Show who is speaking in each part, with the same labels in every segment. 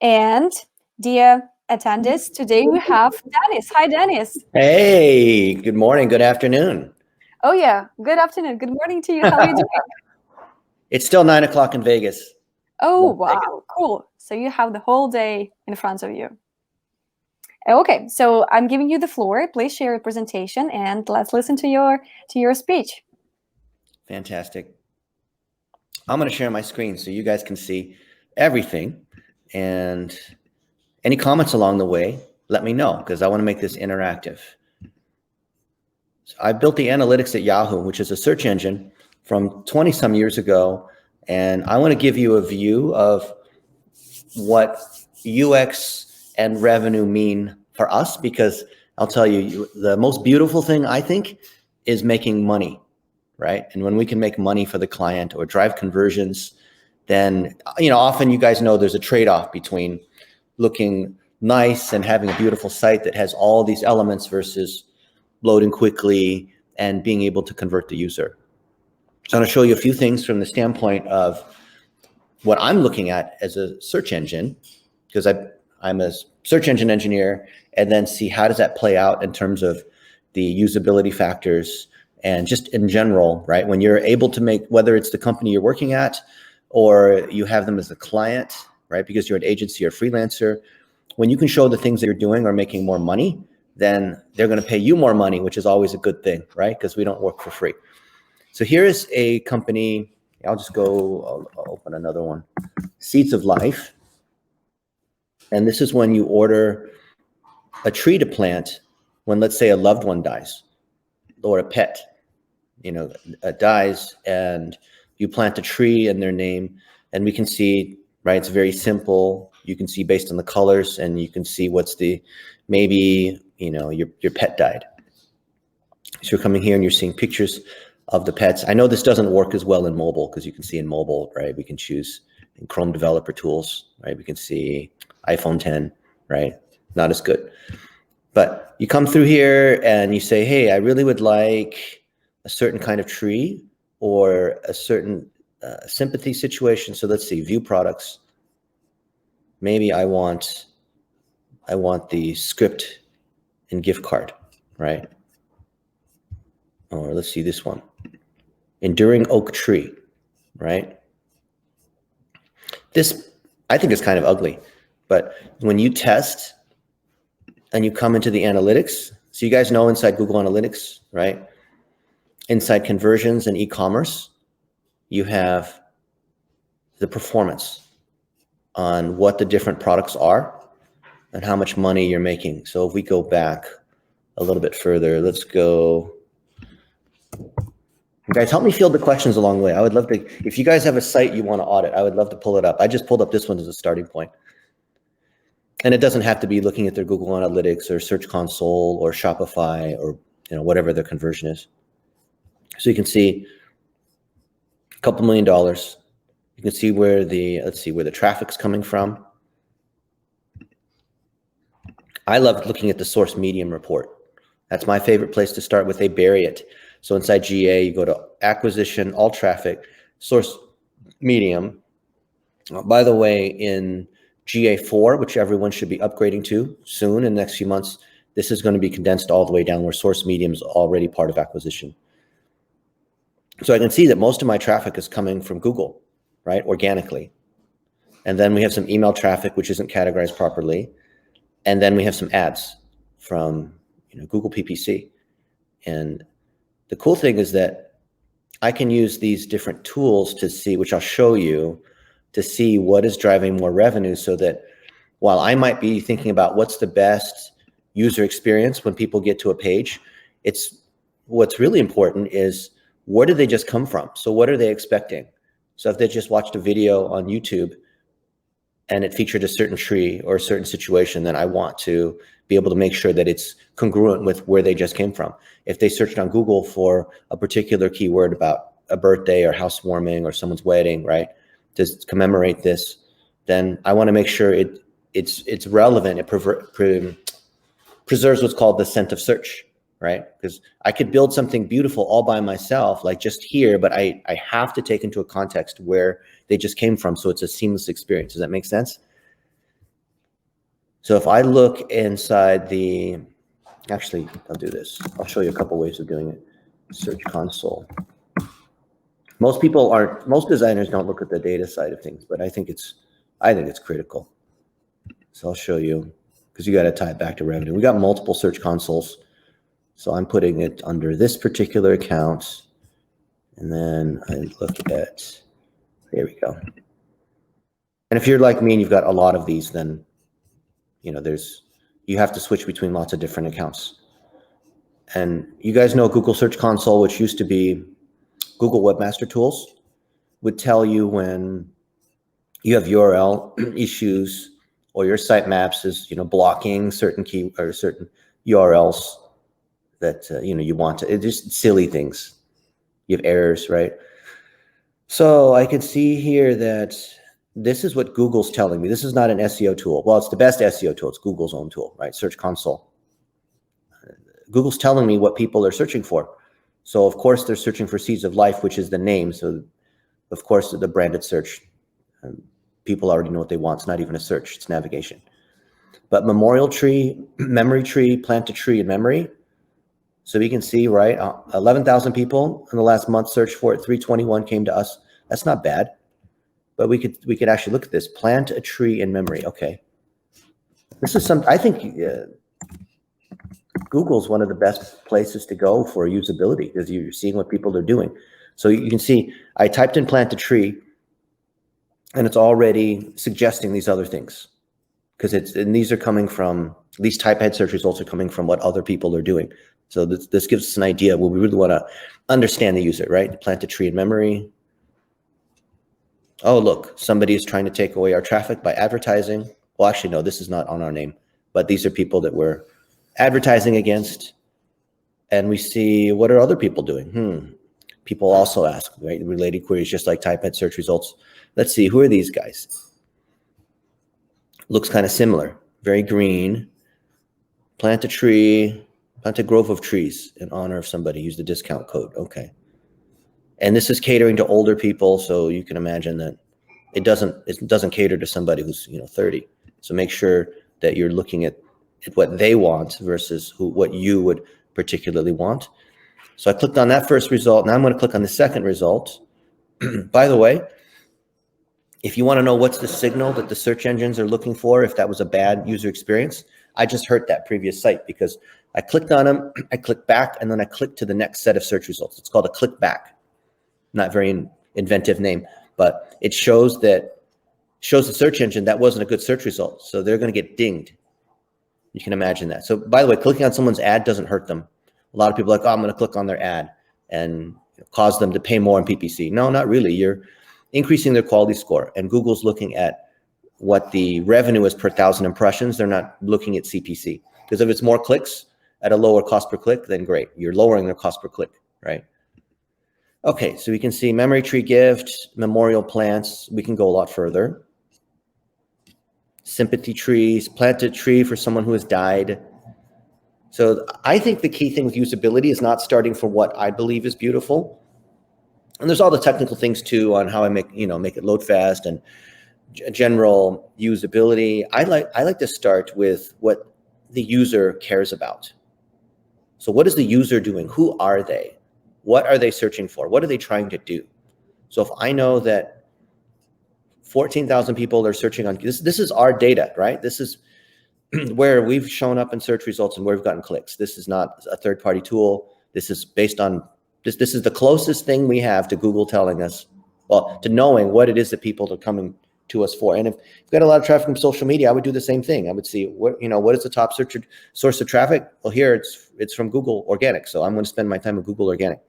Speaker 1: And dear attendees, today we have Dennis. Hi, Dennis.
Speaker 2: Hey, good morning, good afternoon.
Speaker 1: Oh yeah, good afternoon, good morning to you. How are you doing?
Speaker 2: It's still 9 o'clock in Vegas.
Speaker 1: Oh, wow, cool. So you have the whole day in front of you. Okay, so I'm giving you the floor. Please share your presentation and let's listen to your speech.
Speaker 2: Fantastic. I'm going to share my screen so you guys can see everything. And any comments along the way, let me know because I want to make this interactive. So I built the analytics at Yahoo, which is a search engine from 20 some years ago. And I want to give you a view of what UX and revenue mean for us, because I'll tell you, the most beautiful thing I think is making money, right? And when we can make money for the client or drive conversions, then, often you guys know there's a trade-off between looking nice and having a beautiful site that has all these elements versus loading quickly and being able to convert the user. So I'm going to show you a few things from the standpoint of what I'm looking at as a search engine, because I'm a search engine engineer, and then see how does that play out in terms of the usability factors and just in general, right? When you're able to make, whether it's the company you're working at or you have them as a client, right? Because you're an agency or freelancer, when you can show the things that you're doing are making more money, then they're going to pay you more money, which is always a good thing, right? Because we don't work for free. So here is a company. I'll open another one. Seeds of Life. And this is when you order a tree to plant when, let's say, a loved one dies or a pet, dies, and you plant a tree in their name. And we can see, right, it's very simple. You can see based on the colors, and you can see maybe, your pet died. So you're coming here and you're seeing pictures of the pets. I know this doesn't work as well in mobile because you can see in mobile, right? We can choose in Chrome developer tools, right? We can see iPhone 10, right? Not as good. But you come through here and you say, hey, I really would like a certain kind of tree or a certain sympathy situation. So let's see, view products. Maybe I want the script and gift card, right? Or let's see this one. Enduring oak tree, right? This, I think, is kind of ugly, but when you test and you come into the analytics, so you guys know inside Google Analytics, right? Inside conversions and e-commerce, you have the performance on what the different products are and how much money you're making. So if we go back a little bit further, let's go. Guys, help me field the questions along the way. I would love to, if you guys have a site you want to audit, I would love to pull it up. I just pulled up this one as a starting point. And it doesn't have to be looking at their Google Analytics or Search Console or Shopify or whatever their conversion is. So you can see a couple $1 million. You can see where the traffic's coming from. I love looking at the source medium report. That's my favorite place to start with. They bury it. So inside GA, you go to acquisition, all traffic, source medium. By the way, in GA4, which everyone should be upgrading to soon in the next few months, this is going to be condensed all the way down where source medium is already part of acquisition. So I can see that most of my traffic is coming from Google, right, organically. And then we have some email traffic, which isn't categorized properly. And then we have some ads from Google PPC. And the cool thing is that I can use these different tools to see, which I'll show you, to see what is driving more revenue, so that while I might be thinking about what's the best user experience when people get to a page, what's really important is where did they just come from? So what are they expecting? So if they just watched a video on YouTube and it featured a certain tree or a certain situation, then I want to be able to make sure that it's congruent with where they just came from. If they searched on Google for a particular keyword about a birthday or housewarming or someone's wedding, right, to commemorate this, then I want to make sure it's relevant. It preserves what's called the scent of search, right? Because I could build something beautiful all by myself, like just here, but I have to take into a context where they just came from, so it's a seamless experience. Does that make sense? So if I look inside actually, I'll do this. I'll show you a couple ways of doing it. Search console. Most designers don't look at the data side of things, but I think it's critical. So I'll show you, because you got to tie it back to revenue. We got multiple search consoles. So I'm putting it under this particular account. And then I look at, there we go. And if you're like me and you've got a lot of these, then, you have to switch between lots of different accounts. And you guys know Google Search Console, which used to be Google Webmaster Tools, would tell you when you have URL issues or your sitemaps is, blocking certain key or certain URLs that, you want to, it's just silly things. You have errors, right? So I can see here that this is what Google's telling me. This is not an SEO tool. Well, it's the best SEO tool. It's Google's own tool, right? Search Console. Google's telling me what people are searching for. So of course they're searching for Seeds of Life, which is the name. So of course the branded search, people already know what they want. It's not even a search, it's navigation. But memorial tree, memory tree, plant a tree in memory. So we can see, right, 11,000 people in the last month searched for it. 321 came to us. That's not bad. But we could actually look at this. Plant a tree in memory. Okay. This is I think Google's one of the best places to go for usability, because you're seeing what people are doing. So you can see I typed in plant a tree and it's already suggesting these other things, because these are coming from, these type head search results are coming from what other people are doing. So this gives us an idea where we really want to understand the user, right? Plant a tree in memory. Oh, look, somebody is trying to take away our traffic by advertising. Well, actually, no, this is not on our name, but these are people that we're advertising against. And we see, what are other people doing? People also ask, right? Related queries, just like type head search results. Let's see, who are these guys? Looks kind of similar, very green. Plant a tree, plant a grove of trees in honor of somebody. Use the discount code. Okay. And this is catering to older people, so you can imagine that it doesn't cater to somebody who's 30. So make sure that you're looking at what they want versus what you would particularly want. So I clicked on that first result. Now I'm going to click on the second result. By the way, if you want to know what's the signal that the search engines are looking for, if that was a bad user experience, I just hurt that previous site because I clicked on them, I clicked back, and then I clicked to the next set of search results. It's called a click back. Not very inventive name, but it shows the search engine that wasn't a good search result. So they're going to get dinged. You can imagine that. So by the way, clicking on someone's ad doesn't hurt them. A lot of people are like, oh, I'm going to click on their ad and cause them to pay more on PPC. No, not really. You're increasing their quality score. And Google's looking at what the revenue is per 1,000 impressions. They're not looking at CPC. Because if it's more clicks at a lower cost per click, then great. You're lowering their cost per click, right? Okay, so we can see memory tree gift, memorial plants. We can go a lot further. Sympathy trees, plant a tree for someone who has died. So I think the key thing with usability is not starting for what I believe is beautiful. And there's all the technical things too on how I make it load fast and general usability. I like to start with what the user cares about. So what is the user doing? Who are they? What are they searching for? What are they trying to do? So if I know that 14,000 people are searching on this is our data, right? This is where we've shown up in search results and where we've gotten clicks. This is not a third-party tool. This is based on this is the closest thing we have to Google telling us, well, to knowing what it is that people are coming to us for. And if you've got a lot of traffic from social media, I would do the same thing. I would see what is the top source of traffic? Well, here it's from Google Organic. So I'm going to spend my time with Google Organic.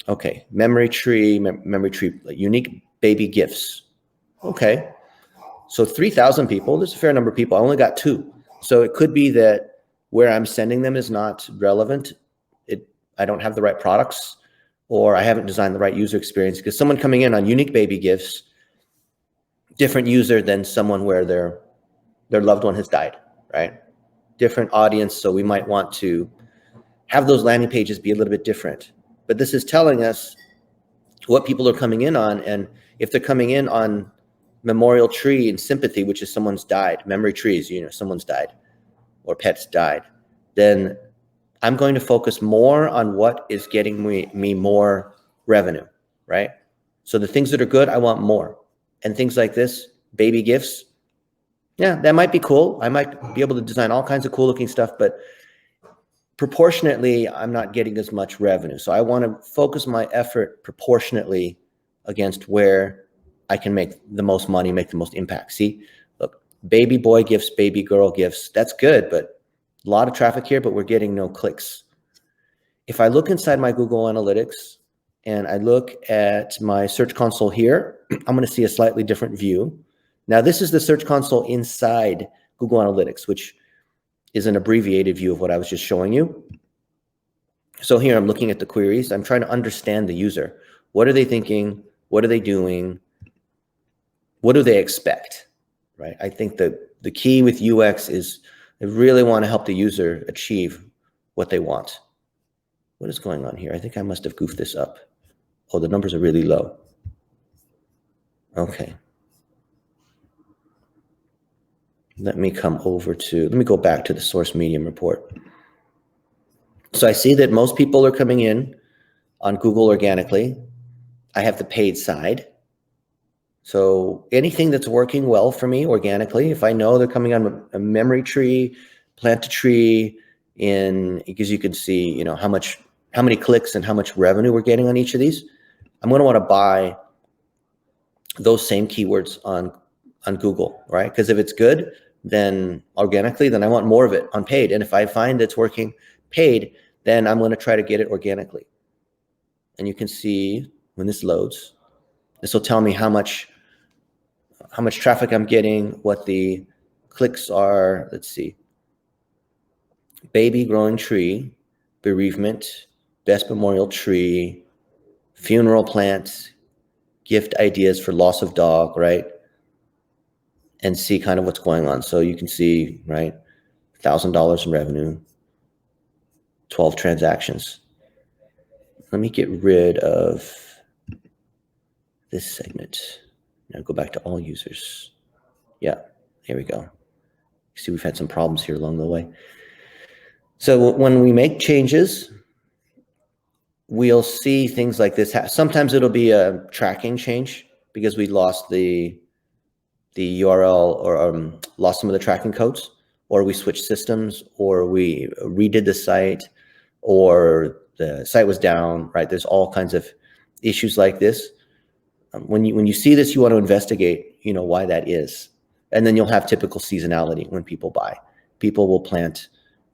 Speaker 2: Okay, memory tree, unique baby gifts. Okay, so 3,000 people, there's a fair number of people. I only got 2. So it could be that where I'm sending them is not relevant. I don't have the right products, or I haven't designed the right user experience, because someone coming in on unique baby gifts, different user than someone where their loved one has died, right? Different audience, so we might want to have those landing pages be a little bit different. But this is telling us what people are coming in on, and if they're coming in on memorial tree and sympathy, which is someone's died, memory trees, someone's died or pets died, then I'm going to focus more on what is getting me more revenue, right? So the things that are good, I want more. And things like this, baby gifts, yeah, that might be cool. I might be able to design all kinds of cool looking stuff, but proportionately, I'm not getting as much revenue. So I want to focus my effort proportionately against where I can make the most money, make the most impact. See, look, baby boy gifts, baby girl gifts, that's good, but a lot of traffic here, but we're getting no clicks. If I look inside my Google Analytics and I look at my Search Console here, I'm going to see a slightly different view. Now, this is the Search Console inside Google Analytics, which is an abbreviated view of what I was just showing you. So here I'm looking at the queries. I'm trying to understand the user. What are they thinking? What are they doing? What do they expect, right? I think that the key with UX is I really want to help the user achieve what they want. What is going on here? I think I must have goofed this up. Oh, the numbers are really low. Okay. Let me go back to the source medium report. So I see that most people are coming in on Google organically. I have the paid side. So anything that's working well for me organically, if I know they're coming on a memory tree, plant a tree because you can see, how many clicks and how much revenue we're getting on each of these. I'm going to want to buy those same keywords on Google, right? Because if it's good, then organically, then I want more of it on paid. And if I find it's working paid, then I'm going to try to get it organically. And you can see when this loads, this will tell me how much traffic I'm getting, what the clicks are. Let's see. Baby growing tree, bereavement, best memorial tree, funeral plants, gift ideas for loss of dog, right? And see kind of what's going on. So you can see, right, $1,000 in revenue, 12 transactions. Let me get rid of this segment. Now go back to all users. Yeah, here we go. You see, we've had some problems here along the way. So when we make changes, we'll see things like this. Sometimes it'll be a tracking change because we lost the URL or lost some of the tracking codes, or we switched systems, or we redid the site, or the site was down, right? There's all kinds of issues like this. When you see this, you want to investigate, why that is. And then you'll have typical seasonality when people buy. People will plant,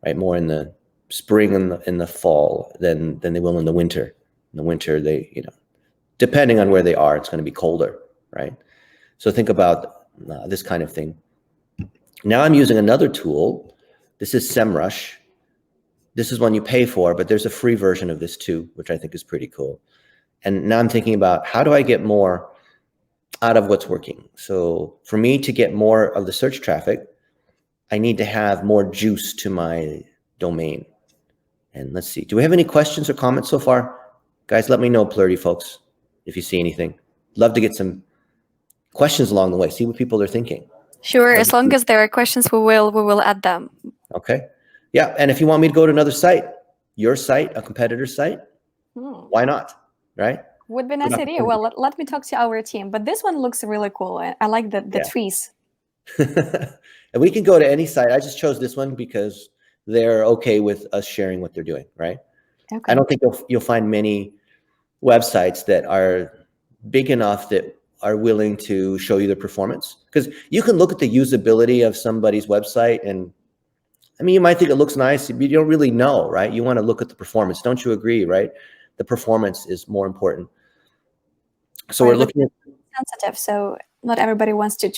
Speaker 2: right, more in the spring and in the fall than they will in the winter. In the winter, they, depending on where they are, it's going to be colder, right? So think about this kind of thing. Now I'm using another tool. This is SEMrush. This is one you pay for, but there's a free version of this too, which I think is pretty cool. And now I'm thinking about how do I get more out of what's working? So for me to get more of the search traffic, I need to have more juice to my domain. And let's see, do we have any questions or comments so far? Guys, let me know, Plurdy folks, if you see anything. Love to get some questions along the way, see what people are thinking.
Speaker 1: Sure, as long as there are questions, we will add them.
Speaker 2: Okay. Yeah, and if you want me to go to another site, your site, a competitor's site, why not, right?
Speaker 1: Would be a nice idea. Well, let me talk to our team. But this one looks really cool. I like the trees.
Speaker 2: And we can go to any site. I just chose this one because they're okay with us sharing what they're doing, right? Okay. I don't think you'll find many websites that are big enough that are willing to show you the performance. Because you can look at the usability of somebody's website and, I mean, you might think it looks nice, but you don't really know, right? You want to look at the performance. Don't you agree, right? The performance is more important. So we're looking at
Speaker 1: sensitive, so not everybody wants to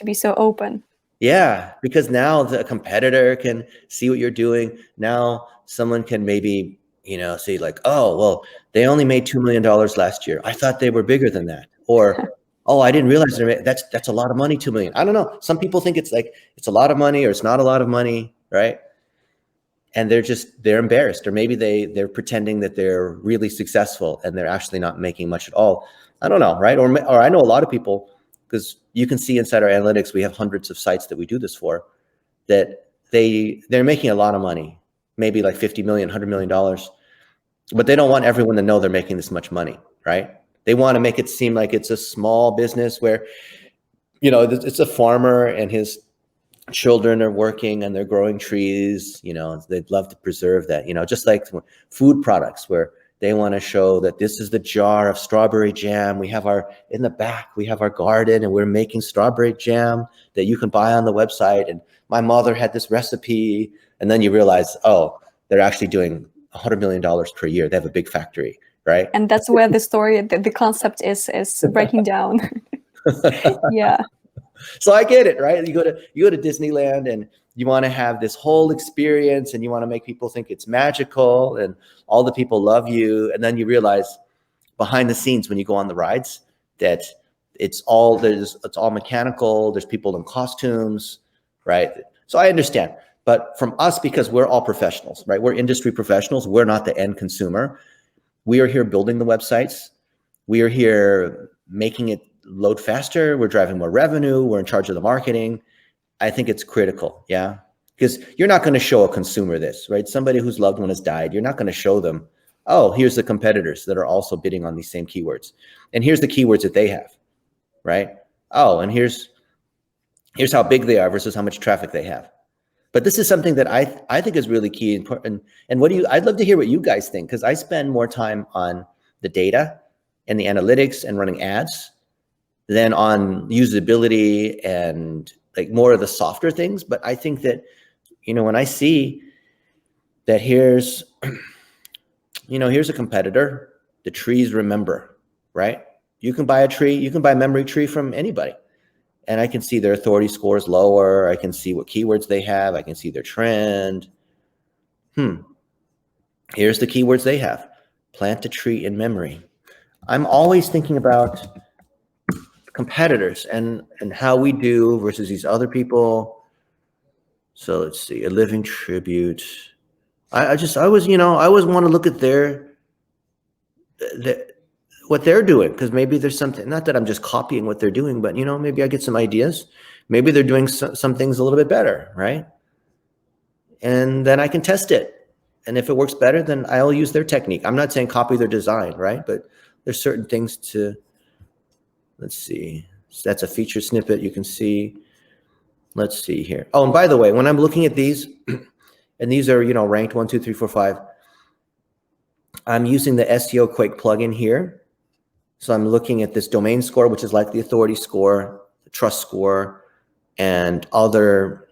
Speaker 1: be so open.
Speaker 2: Yeah, because now the competitor can see what you're doing. Now someone can maybe, say like, oh, well, they only made $2 million last year. I thought they were bigger than that. Or, oh, I didn't realize that's a lot of money, 2 million. I don't know. Some people think it's a lot of money or it's not a lot of money, right? And they're embarrassed, or maybe they're pretending that they're really successful and they're actually not making much at all. I don't know, right? Or I know a lot of people because you can see inside our analytics, we have hundreds of sites that we do this for, that they're making a lot of money, maybe like 50 million, $100 million, but they don't want everyone to know they're making this much money, right? They want to make it seem like it's a small business where, you know, it's a farmer and his children are working and they're growing trees, you know, they'd love to preserve that, you know, just like food products where they want to show that this is the jar of strawberry jam. We have in the back, we have our garden and we're making strawberry jam that you can buy on the website. And my mother had this recipe. And then you realize, oh, they're actually doing $100 million per year. They have a big factory, right?
Speaker 1: And that's where the story, the concept is breaking down. Yeah.
Speaker 2: So I get it, right? You go to Disneyland and you want to have this whole experience and you want to make people think it's magical and all the people love you. And then you realize behind the scenes when you go on the rides that it's all mechanical. There's people in costumes, right? So I understand. But from us, because we're all professionals, right? We're industry professionals. We're not the end consumer. We are here building the websites. We are here making it load faster. We're driving more revenue. We're in charge of the marketing. I think it's critical. Yeah. Because you're not going to show a consumer this, right? Somebody whose loved one has died, you're not going to show them, oh, here's the competitors that are also bidding on these same keywords. And here's the keywords that they have, right? Oh, and here's how big they are versus how much traffic they have. But this is something that I think is really key. And I'd love to hear what you guys think, because I spend more time on the data and the analytics and running ads than on usability and like more of the softer things. But I think that, you know, when I see that here's a competitor, the trees remember, right? You can buy a tree, you can buy a memory tree from anybody. And I can see their authority scores lower. I can see what keywords they have. I can see their trend. Here's the keywords they have. Plant a tree in memory. I'm always thinking about competitors and how we do versus these other people. So let's see, a living tribute. I always want to look at what they're doing, because maybe there's something, not that I'm just copying what they're doing, but, you know, maybe I get some ideas. Maybe they're doing some things a little bit better, right? And then I can test it. And if it works better, then I'll use their technique. I'm not saying copy their design, right? But there's certain things to, let's see. So that's a feature snippet you can see. Let's see here. Oh, and by the way, when I'm looking at these, and these are, you know, ranked 1, 2, 3, 4, 5, I'm using the SEO Quake plugin here. So I'm looking at this domain score, which is like the authority score, the trust score, and other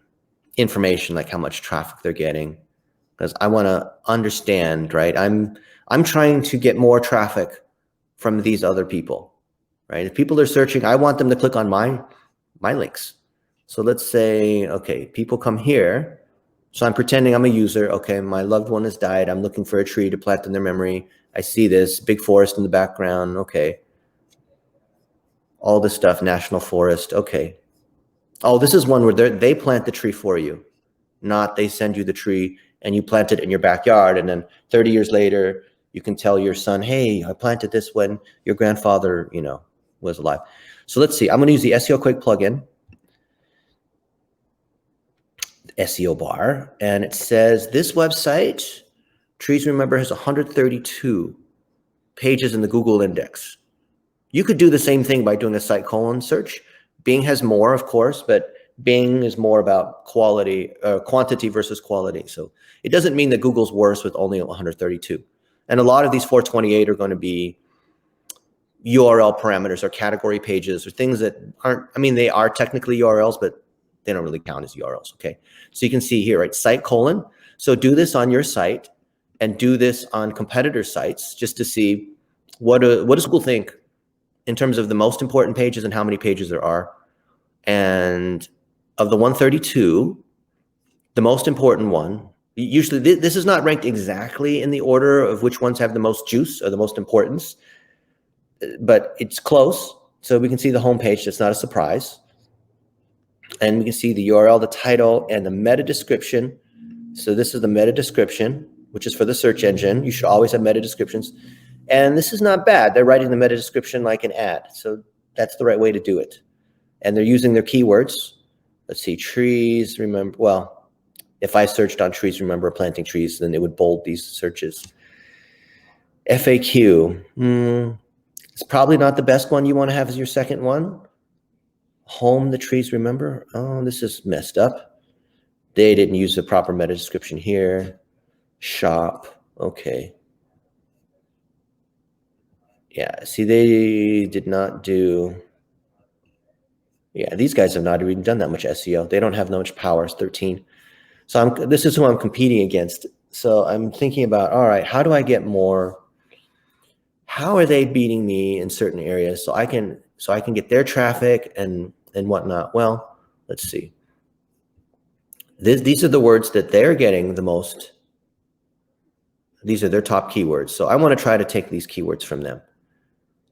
Speaker 2: information like how much traffic they're getting, because I want to understand, right? I'm trying to get more traffic from these other people, right? If people are searching, I want them to click on my links. So let's say, okay, people come here. So I'm pretending I'm a user. Okay, my loved one has died. I'm looking for a tree to plant in their memory. I see this big forest in the background. Okay. All this stuff, national forest. Okay. Oh, this is one where they plant the tree for you, not they send you the tree and you plant it in your backyard. And then 30 years later, you can tell your son, hey, I planted this when your grandfather, you know, was alive. So let's see. I'm going to use the SEO Quake plugin, SEO bar, and it says this website, Trees Remember, has 132 pages in the Google index. You could do the same thing by doing a site colon search. Bing has more, of course, but Bing is more about quantity versus quality. So it doesn't mean that Google's worse with only 132. And a lot of these 428 are going to be URL parameters or category pages or things that aren't, I mean, they are technically URLs, but they don't really count as URLs, okay? So you can see here, right, site colon. So do this on your site and do this on competitor sites just to see what does Google think in terms of the most important pages and how many pages there are. And of the 132, the most important one, usually this is not ranked exactly in the order of which ones have the most juice or the most importance, but it's close. So we can see the homepage. That's not a surprise. And we can see the URL, the title, and the meta description. So this is the meta description, which is for the search engine. You should always have meta descriptions. And this is not bad. They're writing the meta description like an ad. So that's the right way to do it. and they're using their keywords. Let's see, trees, remember, well, if I searched on trees, remember planting trees, then it would bold these searches. FAQ, it's probably not the best one you want to have as your second one. Home, the trees, remember? Oh, this is messed up. They didn't use the proper meta description here. Shop, okay. Yeah, see, they did not do, yeah, these guys have not even done that much SEO. They don't have that much power, it's 13. So this is who I'm competing against. So I'm thinking about, all right, how do I get more? How are they beating me in certain areas so I can get their traffic and whatnot? Well, let's see. These are the words that they're getting the most. These are their top keywords. So I want to try to take these keywords from them.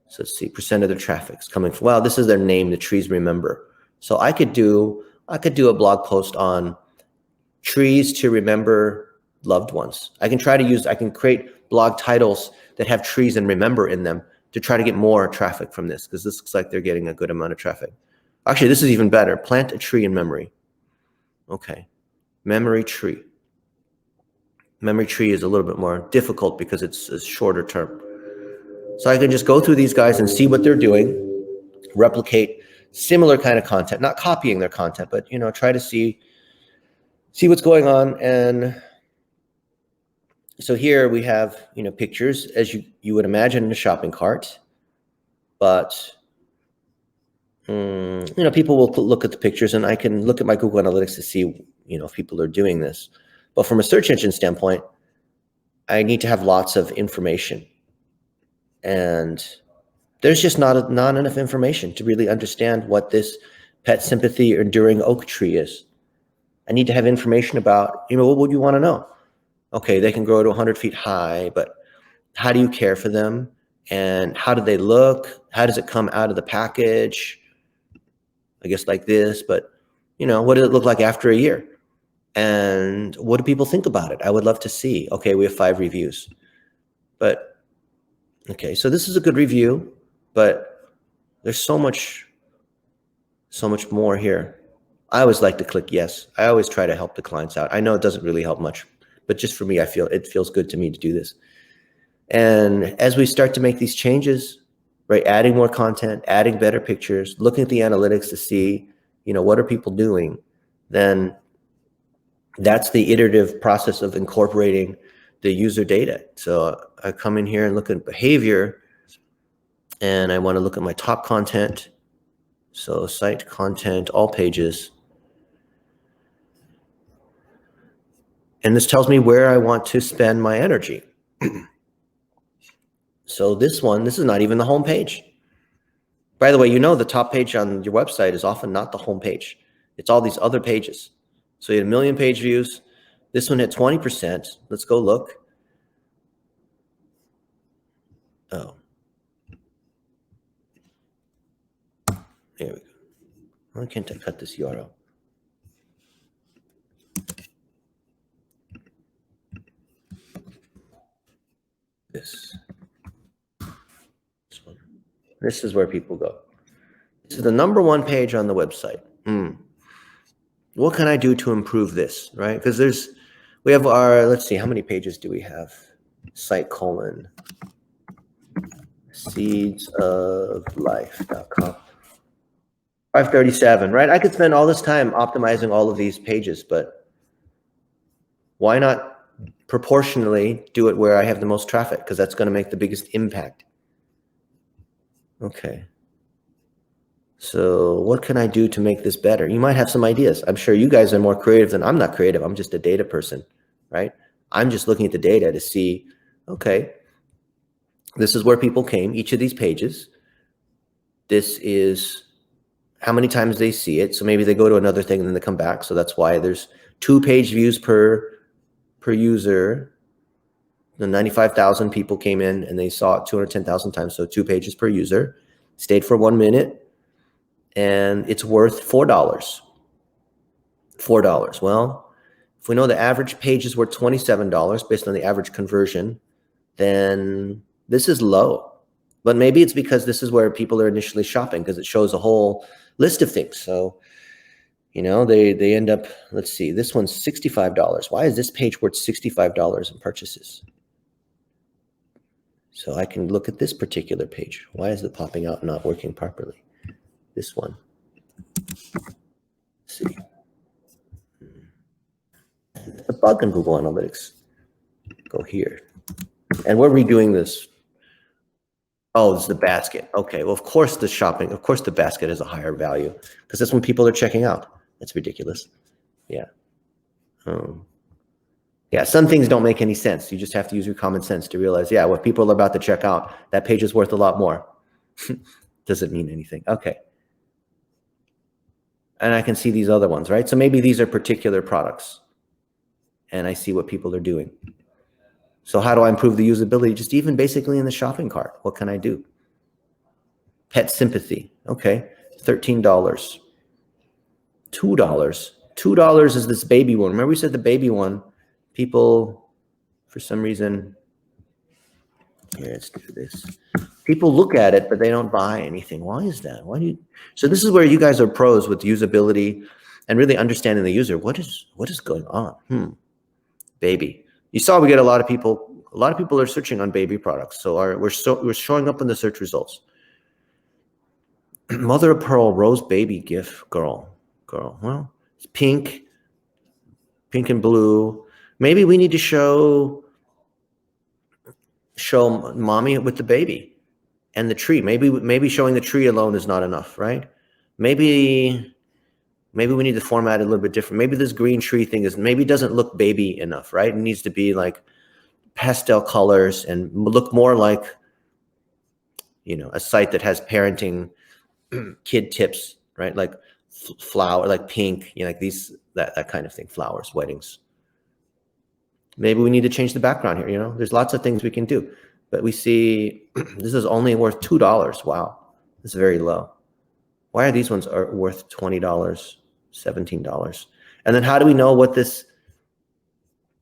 Speaker 2: So let's see, percent of their traffic is coming from, well, this is their name, the trees remember. So I could do a blog post on trees to remember loved ones. I can create blog titles that have trees and remember in them to try to get more traffic from this, because this looks like they're getting a good amount of traffic. Actually, this is even better. Plant a tree in memory. Okay, memory tree. Memory tree is a little bit more difficult because it's a shorter term. So I can just go through these guys and see what they're doing, replicate similar kind of content, not copying their content, but try to see what's going on. And so here we have pictures, as you would imagine, in a shopping cart, but people will look at the pictures, and I can look at my Google Analytics to see if people are doing this. But from a search engine standpoint, I need to have lots of information. And there's just not enough information to really understand what this pet sympathy or enduring oak tree is. I need to have information about, what would you want to know? Okay, they can grow to 100 feet high, but how do you care for them? And how do they look? How does it come out of the package? I guess like this, but what does it look like after a year? And what do people think about it? I would love to see. Okay, we have 5 reviews, but okay, so this is a good review, but there's so much more here. I always like to click yes. I always try to help the clients out. I know it doesn't really help much, but just for me, it feels good to me to do this. And as we start to make these changes, right, adding more content, adding better pictures, looking at the analytics to see, what are people doing, then that's the iterative process of incorporating the user data. So I come in here and look at behavior, and I want to look at my top content. So site content, all pages. And this tells me where I want to spend my energy. So this is not even the home page. By the way, the top page on your website is often not the home page. It's all these other pages. So you had 1 million page views. This one hit 20%. Let's go look. Oh. Here we go. Why can't I cut this URL? This one. This is where people go. This is the #1 page on the website. What can I do to improve this, right? Because we have let's see, how many pages do we have? Site : seedsoflife.com. 537, right? I could spend all this time optimizing all of these pages, but why not proportionally do it where I have the most traffic? Because that's going to make the biggest impact. Okay. So what can I do to make this better? You might have some ideas. I'm sure you guys are more creative than I'm not creative. I'm just a data person, right? I'm just looking at the data to see, okay, this is where people came, each of these pages. This is how many times they see it. So maybe they go to another thing and then they come back. So that's why there's 2 page views per user. The 95,000 people came in and they saw it 210,000 times. So 2 pages per user, stayed for 1 minute, and it's worth $4. $4. Well, if we know the average page is worth $27 based on the average conversion, then this is low. But maybe it's because this is where people are initially shopping, because it shows a whole list of things. So, you know, they end up, let's see, this one's $65. Why is this page worth $65 in purchases? So I can look at this particular page. Why is it popping out and not working properly? This one. Let's see. A bug in Google Analytics. Go here. And we're redoing this. Oh, it's the basket. Okay, well, of course the basket is a higher value because that's when people are checking out. That's ridiculous. Yeah. Yeah, some things don't make any sense. You just have to use your common sense to realize, yeah, what people are about to check out, that page is worth a lot more. Doesn't mean anything. Okay. And I can see these other ones, right? So maybe these are particular products and I see what people are doing. So how do I improve the usability? Just even basically in the shopping cart, what can I do? Pet sympathy. Okay, $13. $2. $2 is this baby one. Remember we said the baby one, people, for some reason, here, let's do this. People look at it, but they don't buy anything. Why is that? Why do you? So this is where you guys are pros with usability and really understanding the user. What is going on? Baby. You saw we get a lot of people are searching on baby products. So we're showing up in the search results. Mother of pearl rose baby gift girl. Well, it's pink and blue. Maybe we need to show mommy with the baby and the tree. Maybe showing the tree alone is not enough, right? Maybe we need to format it a little bit different. Maybe this green tree thing doesn't look baby enough, right? It needs to be like pastel colors and look more like, you know, a site that has parenting kid tips, right? Like flower, like pink, you know, like that kind of thing, flowers, weddings. Maybe we need to change the background here. You know, there's lots of things we can do, but we see this is only worth $2. Wow, this is very low. Why are these ones worth $20, $17? And then how do we know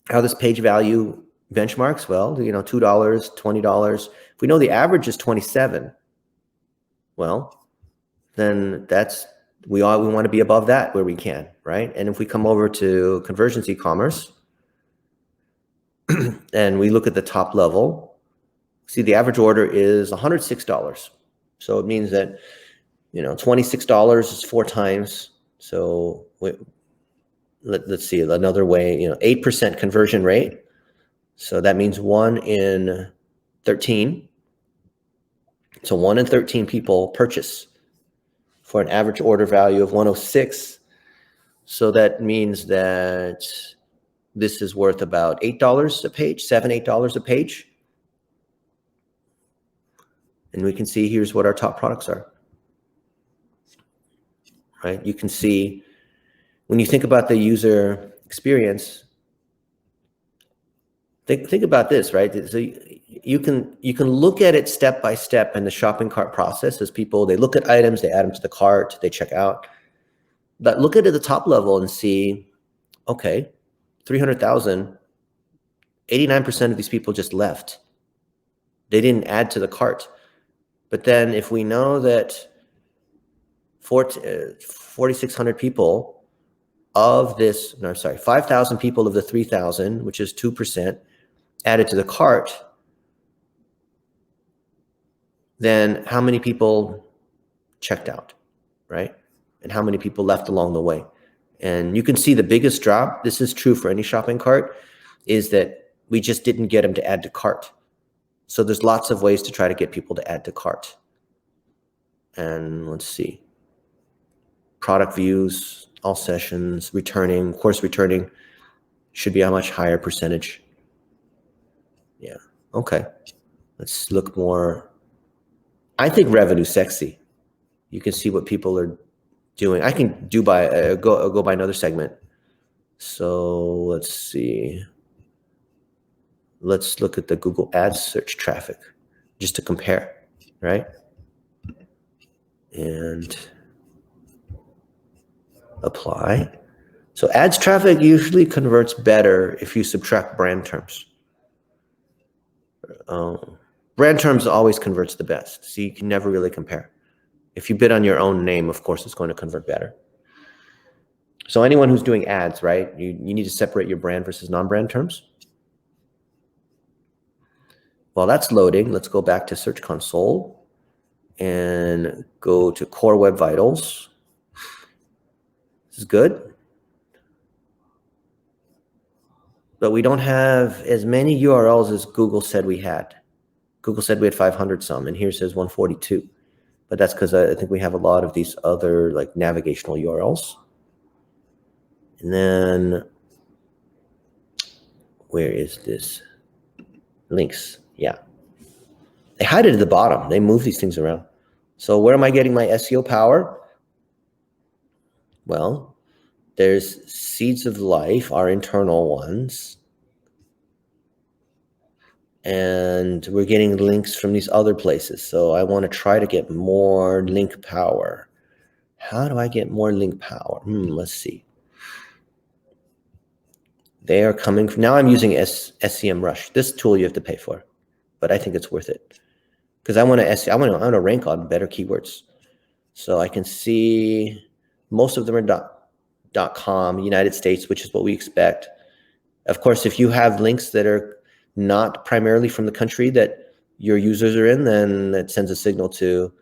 Speaker 2: how this page value benchmarks? Well, you know, $2, $20. If we know the average is 27, well, then we want to be above that where we can, right? And if we come over to conversions e-commerce and we look at the top level, see the average order is $106. So it means that, you know, $26 is 4 times. So let's see another way, you know, 8% conversion rate. So that means 1 in 13. So 1 in 13 people purchase for an average order value of 106. So that means that this is worth about $8 a page, $7, $8 a page. And we can see here's what our top products are. Right? You can see when you think about the user experience, think about this, right? So you can look at it step by step in the shopping cart process as people, they look at items, they add them to the cart, they check out. But look at it at the top level and see, okay, 300,000, 89% of these people just left. They didn't add to the cart. But then if we know that 4,600 people of this, 5,000 people of the 3,000, which is 2%, added to the cart, then how many people checked out, right? And how many people left along the way? And you can see the biggest drop, this is true for any shopping cart, is that we just didn't get them to add to cart. So there's lots of ways to try to get people to add to cart. And let's see. Product views, all sessions, returning, of course, returning should be a much higher percentage. Yeah, okay. Let's look more. I think revenue sexy. You can see what people are doing. I can do go by another segment. So let's see. Let's look at the Google Ads search traffic just to compare, right? And apply. So ads traffic usually converts better if you subtract brand terms. Brand terms always converts the best. So you can never really compare. If you bid on your own name, of course, it's going to convert better. So anyone who's doing ads, right, you need to separate your brand versus non-brand terms. While that's loading, let's go back to Search Console and go to Core Web Vitals. This is good. But we don't have as many URLs as Google said we had. Google said we had 500 some, and here says 142. But that's because I think we have a lot of these other like navigational URLs. And then, where is this? Links, yeah. They hide it at the bottom. They move these things around. So where am I getting my SEO power? Well, there's Seeds of Life, our internal ones. And we're getting links from these other places. So I want to try to get more link power. How do I get more link power? Let's see. They are coming from, now I'm using SEMrush. This tool you have to pay for, but I think it's worth it because I want to rank on better keywords. So I can see most of them are .com, United States, which is what we expect. Of course, if you have links that are not primarily from the country that your users are in, then that sends a signal to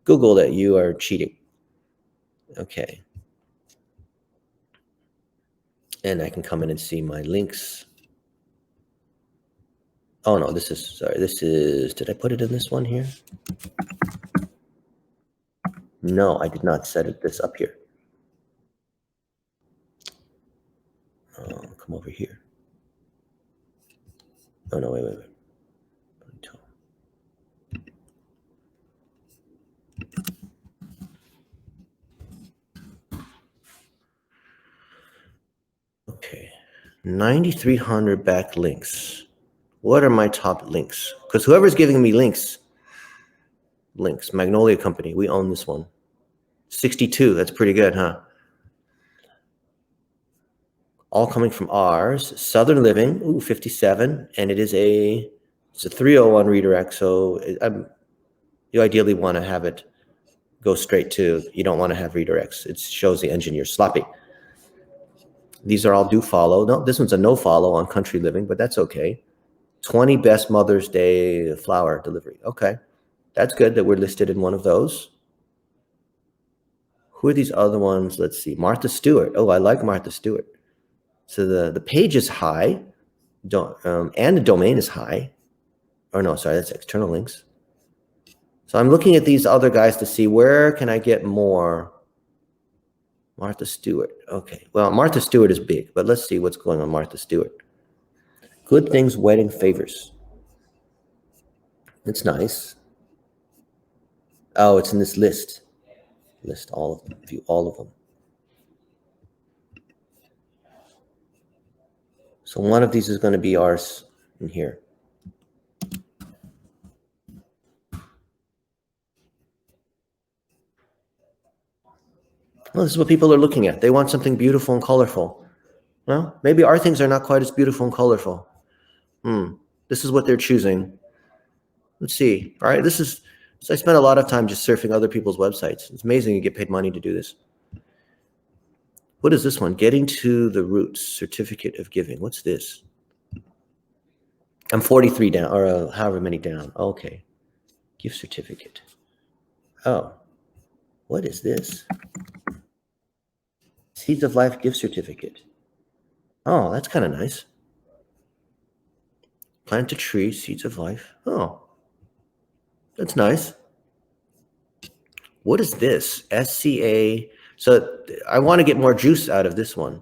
Speaker 2: Google that you are cheating. Okay. And I can come in and see my links. Oh no, this is, did I put it in this one here? No, I did not set this up here. Oh, come over here. Oh no, wait. Okay, 9,300 backlinks. What are my top links? Because whoever's giving me links, Magnolia Company, we own this one. 62, that's pretty good, huh? All coming from ours. Southern Living, ooh, 57, and it's a 301 redirect, so you ideally want to have it go straight to, you don't want to have redirects. It shows the engine you're sloppy. These are all do follow. No, this one's a no follow on Country Living, but that's okay. 20 best Mother's Day flower delivery. Okay, that's good that we're listed in one of those. Who are these other ones? Let's see. Martha Stewart. Oh, I like Martha Stewart. So the page is high, and the domain is high. Or no, sorry, that's external links. So I'm looking at these other guys to see where can I get more. Martha Stewart. Okay, well, Martha Stewart is big, but let's see what's going on Martha Stewart. Good Things Wedding Favors. It's nice. Oh, it's in this list. List all of them, view all of them. So one of these is going to be ours in here. Well, this is what people are looking at. They want something beautiful and colorful. Well, maybe our things are not quite as beautiful and colorful. This is what they're choosing. Let's see. All right, so I spent a lot of time just surfing other people's websites. It's amazing you get paid money to do this. What is this one? Getting to the Roots, Certificate of Giving. What's this? I'm 43 down, or however many down. Okay. Gift certificate. Oh, what is this? Seeds of Life gift certificate. Oh, that's kind of nice. Plant a tree, Seeds of Life. Oh, that's nice. What is this? SCA. So I want to get more juice out of this one.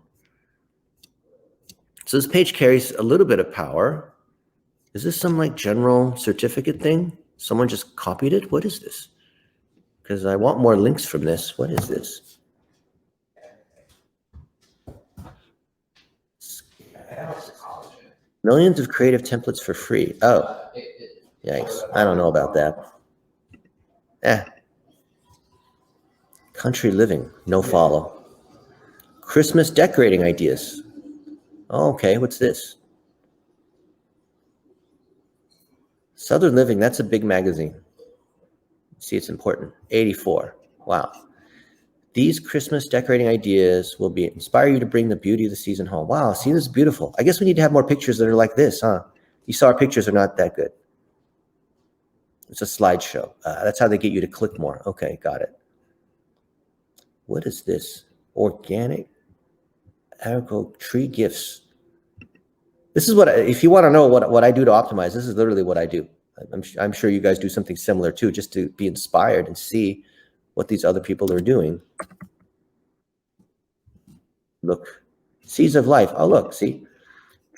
Speaker 2: So this page carries a little bit of power. Is this some like general certificate thing? Someone just copied it? What is this? Because I want more links from this. What is this? Millions of creative templates for free. Oh, yikes. I don't know about that. Country Living, no follow. Christmas decorating ideas. Oh, okay, what's this? Southern Living, that's a big magazine. See, it's important. 84. Wow. These Christmas decorating ideas will inspire you to bring the beauty of the season home. Wow, see, this is beautiful. I guess we need to have more pictures that are like this, huh? You saw our pictures are not that good. It's a slideshow. That's how they get you to click more. Okay, got it. What is this? Organic agricultural tree gifts. This is what, if you want to know what I do to optimize, this is literally what I do. I'm sure you guys do something similar too, just to be inspired and see what these other people are doing. Look, seeds of life. Oh, look, see,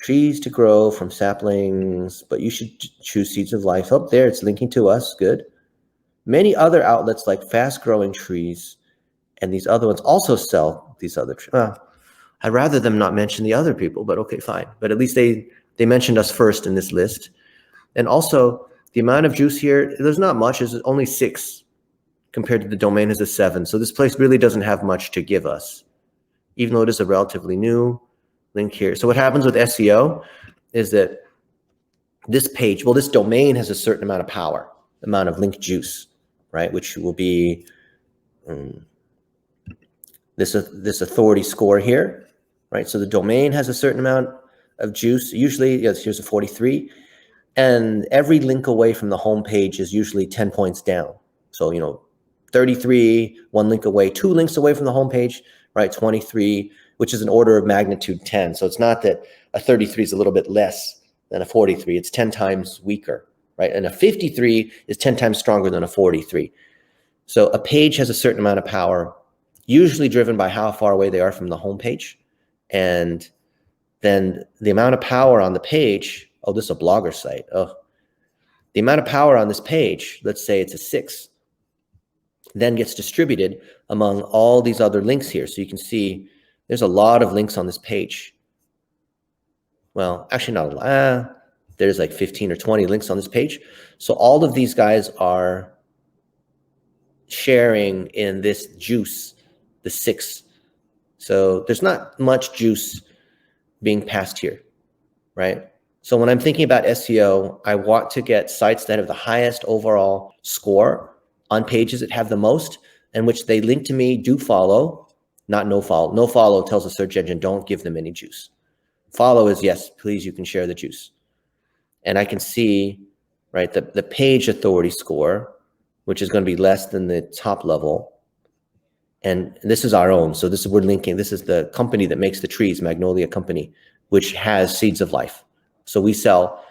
Speaker 2: trees to grow from saplings, but you should choose seeds of life. Up there, it's linking to us. Good. Many other outlets like fast growing trees and these other ones also sell these other trees. I'd rather them not mention the other people, but okay, fine. But at least they mentioned us first in this list. And also the amount of juice here, there's not much. It's only 6 compared to the domain has a 7. So this place really doesn't have much to give us, even though it is a relatively new link here. So what happens with SEO is that this page, well, this domain has a certain amount of power, amount of link juice, right? Which will be this authority score here, right? So the domain has a certain amount of juice. Usually, yes, here's a 43. And every link away from the home page is usually 10 points down. So, 33, 1 link away, 2 links away from the home page, right? 23, which is an order of magnitude 10. So it's not that a 33 is a little bit less than a 43. It's 10 times weaker, right? And a 53 is 10 times stronger than a 43. So a page has a certain amount of power, usually driven by how far away they are from the home page. And then the amount of power on the page, oh, this is a blogger site. Oh, the amount of power on this page, let's say it's a 6, then gets distributed among all these other links here. So you can see there's a lot of links on this page. Well, actually not a lot. There's like 15 or 20 links on this page. So all of these guys are sharing in this juice, the 6. So there's not much juice being passed here, right? So when I'm thinking about SEO, I want to get sites that have the highest overall score on pages that have the most, and which they link to me, do follow, not no follow. No follow tells the search engine, don't give them any juice. Follow is, yes, please, you can share the juice. And I can see, right, the page authority score, which is going to be less than the top level. And this is our own. So we're linking, this is the company that makes the trees, Magnolia Company, which has seeds of life. So we sell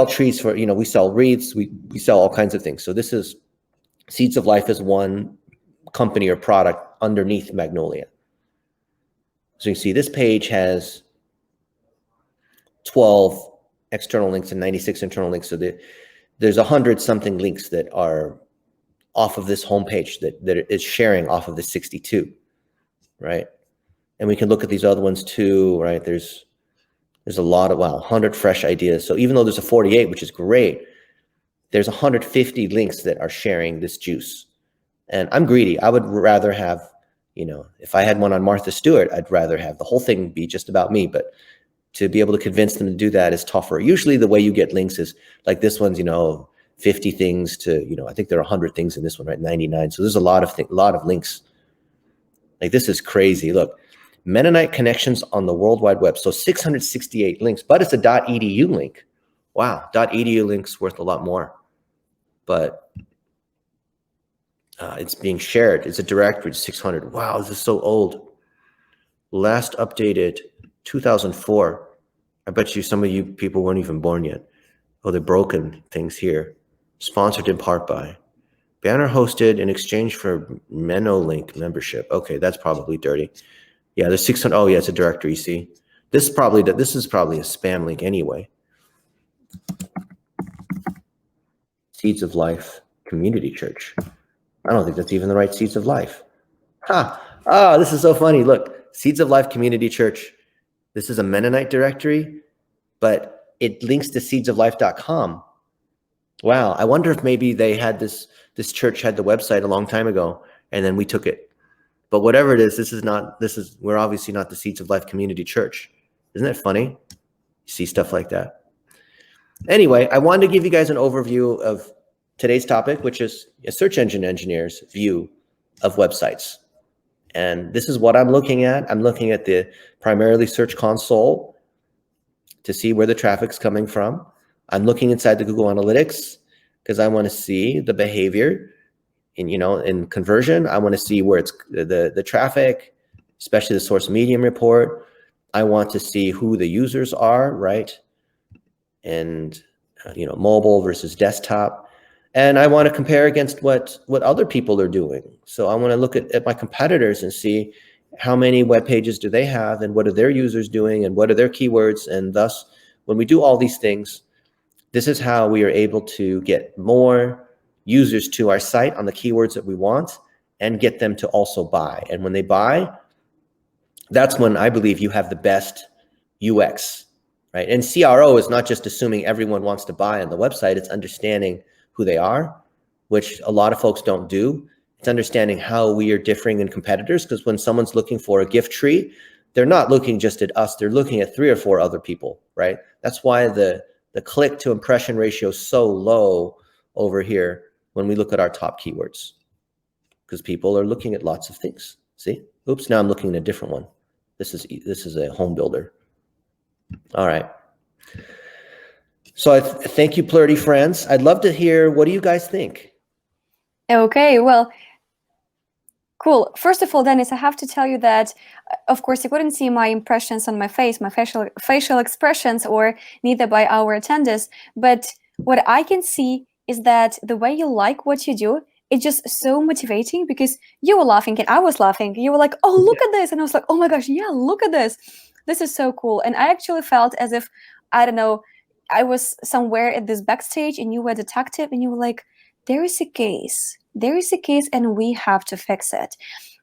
Speaker 2: trees for, we sell wreaths, we sell all kinds of things. So this is Seeds of Life is one company or product underneath Magnolia. So you can see this page has 12 external links and 96 internal links. So there's 100-something links that are off of this homepage that is sharing off of the 62, right? And we can look at these other ones too, right? There's a lot of, 100 fresh ideas. So even though there's a 48, which is great, there's 150 links that are sharing this juice. And I'm greedy. I would rather have, if I had one on Martha Stewart, I'd rather have the whole thing be just about me. But to be able to convince them to do that is tougher. Usually the way you get links is like this one's, 50 things to, I think there are 100 things in this one, right? 99. So there's a lot of links. Like this is crazy. Look, Mennonite connections on the World Wide Web. So 668 links, but it's a .edu link. Wow, .edu link's worth a lot more. But it's being shared. It's a directory, 600. Wow, this is so old. Last updated 2004. I bet you some of you people weren't even born yet. Oh, the broken things here. Sponsored in part by. Banner hosted in exchange for MenoLink membership. Okay, that's probably dirty. Yeah, there's 600. Oh, yeah, it's a directory. See, this is probably a spam link anyway. Seeds of Life Community Church. I don't think that's even the right Seeds of Life. Oh, this is so funny. Look, Seeds of Life Community Church. This is a Mennonite directory, but it links to seedsoflife.com. Wow, I wonder if maybe they had this church had the website a long time ago, and then we took it. But whatever it is, we're obviously not the Seeds of Life Community Church. Isn't that funny? You see stuff like that. Anyway, I wanted to give you guys an overview of today's topic, which is a search engine engineer's view of websites. And this is what I'm looking at. I'm looking at the primarily Search Console to see where the traffic's coming from. I'm looking inside the Google Analytics because I want to see the behavior in conversion. I want to see where it's the traffic, especially the source medium report. I want to see who the users are, right? And mobile versus desktop. And I want to compare against what other people are doing. So I want to look at my competitors and see how many web pages do they have and what are their users doing and what are their keywords. And thus, when we do all these things, this is how we are able to get more users to our site on the keywords that we want and get them to also buy. And when they buy, that's when I believe you have the best UX, right? And CRO is not just assuming everyone wants to buy on the website, it's understanding who they are, which a lot of folks don't do. It's understanding how we are differing in competitors, because when someone's looking for a gift tree, they're not looking just at us, they're looking at 3 or 4 other people, right? That's why the click to impression ratio is so low over here when we look at our top keywords, because people are looking at lots of things. See? Oops, now I'm looking at a different one. This is a home builder. All right. So thank you, Plurdy friends. I'd love to hear, what do you guys think?
Speaker 1: Okay, well, cool. First of all, Dennis, I have to tell you that, of course, you couldn't see my impressions on my face, my facial expressions, or neither by our attendees. But what I can see is that the way you like what you do, it's just so motivating, because you were laughing and I was laughing. You were like, oh, look at this. And I was like, oh my gosh, yeah, look at this. This is so cool. And I actually felt as if, I don't know, I was somewhere at this backstage and you were a detective and you were like, there is a case and we have to fix it.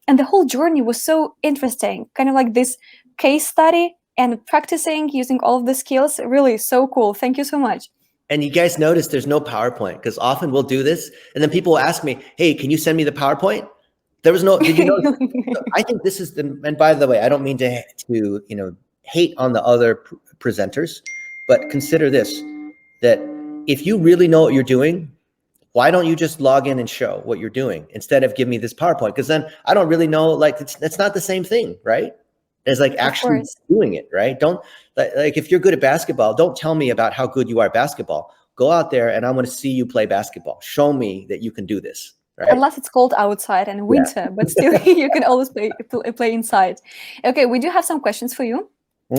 Speaker 1: And the whole journey was so interesting, kind of like this case study and practicing using all of the skills. Really so cool. Thank you so much.
Speaker 2: And you guys notice there's no PowerPoint, because often we'll do this and then people will ask me, hey, can you send me the PowerPoint? There was no, did you know? I think this is and by the way, I don't mean to hate on the other presenters, but consider this, that if you really know what you're doing, why don't you just log in and show what you're doing instead of give me this PowerPoint? Because then I don't really know, like, that's not the same thing, right? As like actually doing it, right? Don't, like if you're good at basketball, don't tell me about how good you are at basketball. Go out there and I want to see you play basketball. Show me that you can do this. Right?
Speaker 1: Unless it's cold outside and winter, yeah. But still you can always play inside. Okay, we do have some questions for you.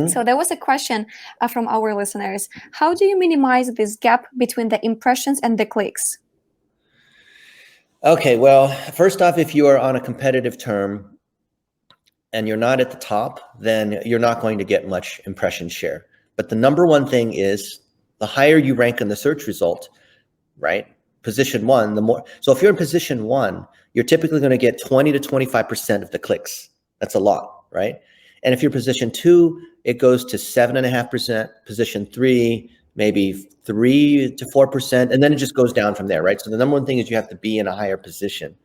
Speaker 1: So there was a question from our listeners. How do you minimize this gap between the impressions and the clicks?
Speaker 2: Okay, well, first off, if you are on a competitive term and you're not at the top, then you're not going to get much impression share. But the number one thing is the higher you rank in the search result, right? Position 1, the more. So if you're in position 1, you're typically going to get 20 to 25% of the clicks. That's a lot, right? And if you're position 2, it goes to 7.5%, position 3, maybe 3 to 4%, and then it just goes down from there, right? So the number one thing is you have to be in a higher position.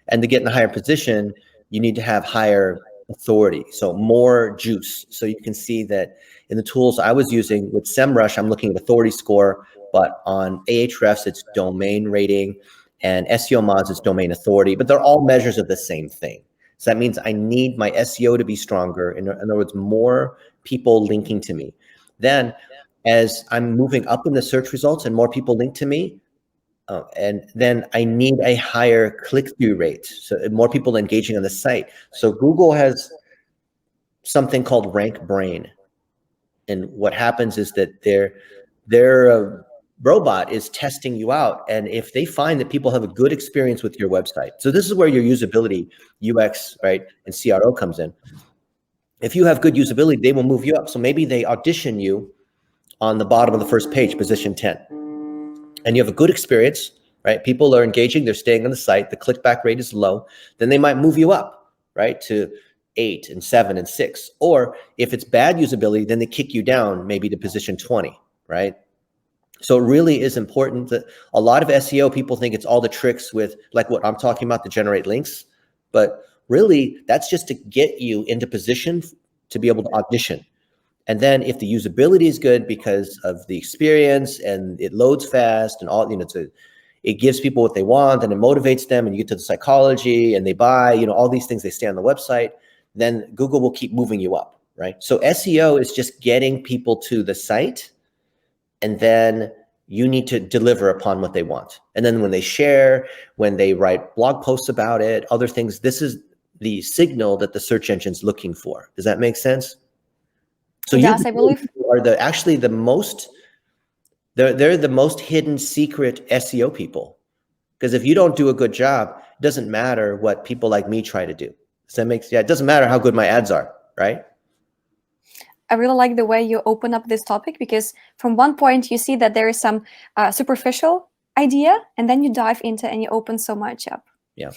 Speaker 2: And to get in a higher position, you need to have higher authority, so more juice. So you can see that in the tools I was using with SEMrush, I'm looking at authority score, but on Ahrefs, it's domain rating, and SEO mods, it's domain authority, but they're all measures of the same thing. So that means I need my SEO to be stronger. In other words, more people linking to me. Then as I'm moving up in the search results and more people link to me, and then I need a higher click-through rate. So more people engaging on the site. So Google has something called Rank Brain. And what happens is that their robot is testing you out. And if they find that people have a good experience with your website, so this is where your usability, UX, right, and CRO comes in. If you have good usability, they will move you up. So maybe they audition you on the bottom of the first page, position 10. And you have a good experience, right? People are engaging, they're staying on the site, the clickback rate is low, then they might move you up, right, to 8 and 7 and 6. Or if it's bad usability, then they kick you down maybe to position 20, right? So it really is important that a lot of SEO people think it's all the tricks with like what I'm talking about to generate links, but really that's just to get you into position to be able to audition. And then if the usability is good because of the experience and it loads fast and all, it gives people what they want and it motivates them, and you get to the psychology and they buy, all these things, they stay on the website, then Google will keep moving you up, right? So SEO is just getting people to the site, and then you need to deliver upon what they want. And then when they share, when they write blog posts about it, other things, this is the signal that the search engine's looking for. Does that make sense? So
Speaker 1: yes, I believe
Speaker 2: are actually the most, they're the most hidden secret SEO people. Because if you don't do a good job, it doesn't matter what people like me try to do. Does that make sense? Yeah, it doesn't matter how good my ads are, right?
Speaker 1: I really like the way you open up this topic, because from one point you see that there is some superficial idea, and then you dive into and you open so much up.
Speaker 2: Yeah.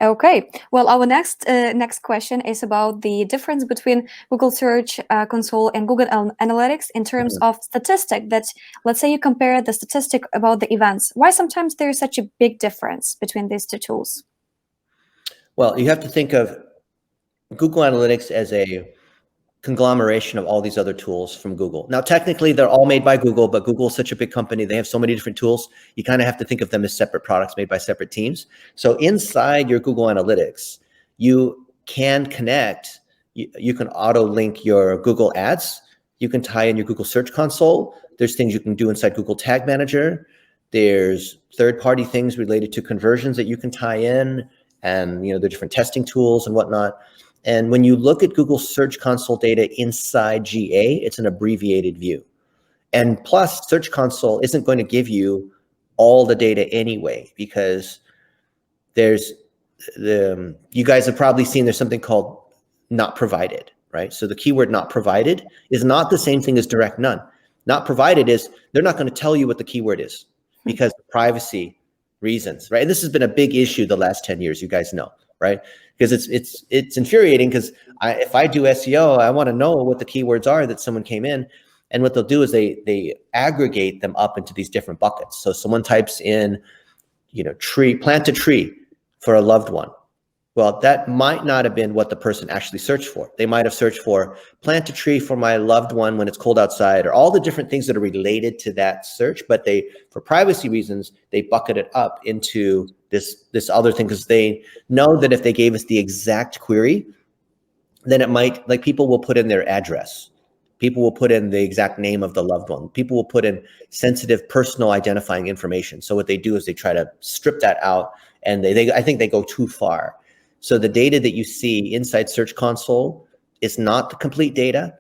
Speaker 1: Okay. Well, our next question is about the difference between Google Search Console and Google Analytics in terms of statistic. That, let's say you compare the statistic about the events. Why sometimes there is such a big difference between these two tools?
Speaker 2: Well, you have to think of Google Analytics as a conglomeration of all these other tools from Google. Now, technically, they're all made by Google, but Google is such a big company. They have so many different tools. You kind of have to think of them as separate products made by separate teams. So inside your Google Analytics, you can connect, you can auto link your Google ads. You can tie in your Google Search Console. There's things you can do inside Google Tag Manager. There's third-party things related to conversions that you can tie in, and the different testing tools and whatnot. And when you look at Google Search Console data inside GA, it's an abbreviated view. And plus, Search Console isn't going to give you all the data anyway, because you guys have probably seen there's something called not provided, right? So the keyword not provided is not the same thing as direct none. Not provided is they're not going to tell you what the keyword is because of privacy reasons, right? And this has been a big issue the last 10 years, you guys know, right? Because it's infuriating, because if I do SEO, I want to know what the keywords are that someone came in, and what they'll do is they aggregate them up into these different buckets. So someone types in, plant a tree for a loved one. Well, that might not have been what the person actually searched for. They might have searched for plant a tree for my loved one when it's cold outside, or all the different things that are related to that search. But for privacy reasons, they bucket it up into this other thing, because they know that if they gave us the exact query, then it might, like, people will put in their address. People will put in the exact name of the loved one. People will put in sensitive personal identifying information. So what they do is they try to strip that out, and I think they go too far. So the data that you see inside Search Console is not the complete data.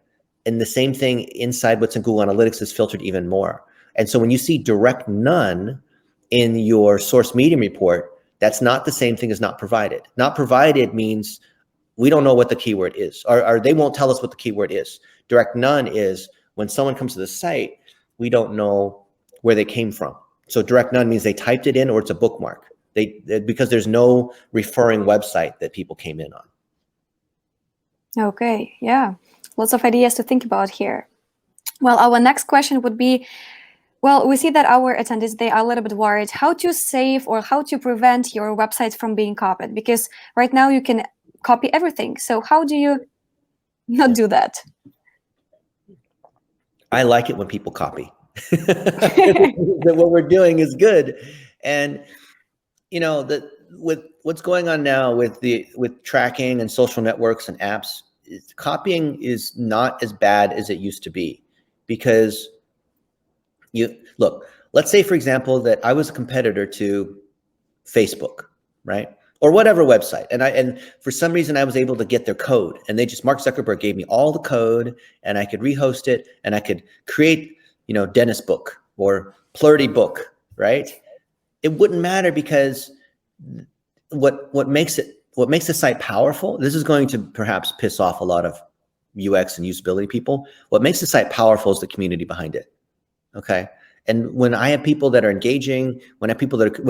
Speaker 2: And the same thing inside what's in Google Analytics is filtered even more. And so when you see direct none in your source medium report, that's not the same thing as not provided. Not provided means we don't know what the keyword is, or they won't tell us what the keyword is. Direct none is when someone comes to the site, we don't know where they came from. So direct none means they typed it in, or it's a bookmark. Because there's no referring website that people came in on.
Speaker 1: Okay, yeah, lots of ideas to think about here. Well, our next question would be, well, we see that our attendees, they are a little bit worried how to save or how to prevent your website from being copied, because right now you can copy everything. So how do you not do that?
Speaker 2: I like it when people copy. That what we're doing is good. And with what's going on now with tracking and social networks and apps, copying is not as bad as it used to be. Because let's say, for example, that I was a competitor to Facebook, right? Or whatever website. And for some reason I was able to get their code, and Mark Zuckerberg gave me all the code, and I could rehost it, and I could create, Dennis Book or Plurdy Book, right? It wouldn't matter, because what makes the site powerful, this is going to perhaps piss off a lot of UX and usability people. What makes the site powerful is the community behind it. Okay. And when I have people that are engaging, when